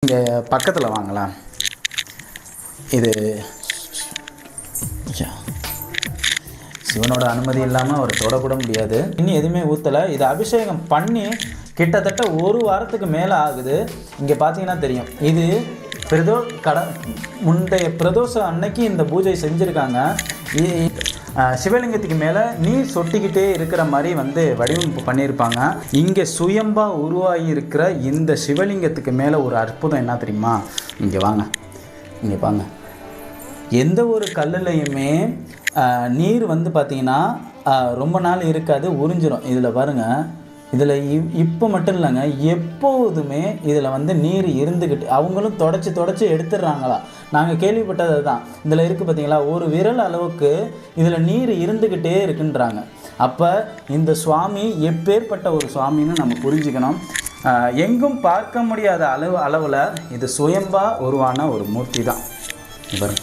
இங்கே பக்கத்தில் வாங்கலாம். இது சிவனோட அனுமதி இல்லாமல் அவர் தொடக்கூட முடியாது. இன்னும் எதுவுமே ஊற்றலை. இது அபிஷேகம் பண்ணி கிட்டத்தட்ட 1 வாரத்துக்கு மேலே ஆகுது. இங்கே பார்த்தீங்கன்னா தெரியும். இது முந்தைய பிரதோஷம் அன்னைக்கு இந்த பூஜை செஞ்சுருக்காங்க. சிவலிங்கத்துக்கு மேலே நீர் சொட்டிக்கிட்டே இருக்கிற மாதிரி வடிவமைப்பு பண்ணியிருப்பாங்க. இங்கே சுயம்பா உருவாகி இருக்கிற இந்த சிவலிங்கத்துக்கு மேலே ஒரு அற்புதம் என்ன தெரியுமா? இங்கே வாங்க, இங்கே வாங்க. எந்த ஒரு கல்லுலையுமே நீர் பார்த்திங்கன்னா ரொம்ப நாள் இருக்காது, உறிஞ்சிரும். இதில் பாருங்கள், இதில் இப்போ மட்டும் இல்லைங்க, எப்போதுமே இதில் நீர் இருந்துக்கிட்டு அவங்களும் தொடச்சி எடுத்துடுறாங்களா? நாங்கள் கேள்விப்பட்டது தான். இதில் இருக்குது பார்த்தீங்களா, ஒரு விரல் அளவுக்கு இதில் நீர் இருந்துக்கிட்டே இருக்குன்றாங்க. அப்போ இந்த சுவாமி எப்பேற்பட்ட ஒரு சுவாமின்னு நம்ம புரிஞ்சுக்கணும். எங்கும் பார்க்க முடியாத அளவில் இது சுயம்பா உருவான ஒரு மூர்த்தி தான். பாருங்க,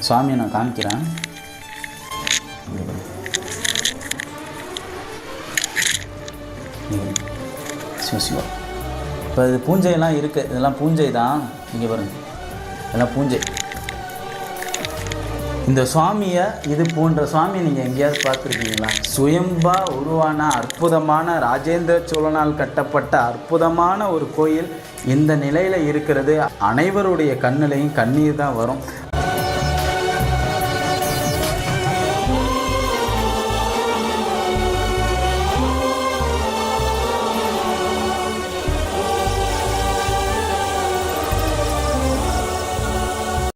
சுவாமியை நான் காமிக்கிறேன். சிவா, இப்போ இது பூஞ்சையெல்லாம் இருக்குது. இதெல்லாம் பூஞ்சை தான். இங்கே பாருங்கள், இதெல்லாம் பூஞ்சை. இந்த சுவாமியை, இது போன்ற சுவாமியை நீங்கள் எங்கேயாவது பார்த்துருக்கீங்களா? சுயம்பா உருவான அற்புதமான ராஜேந்திர சோழனால் கட்டப்பட்ட அற்புதமான ஒரு கோயில் இந்த நிலையில் இருக்கிறது. அனைவருடைய கண்ணிலையும் கண்ணீர் தான் வரும்.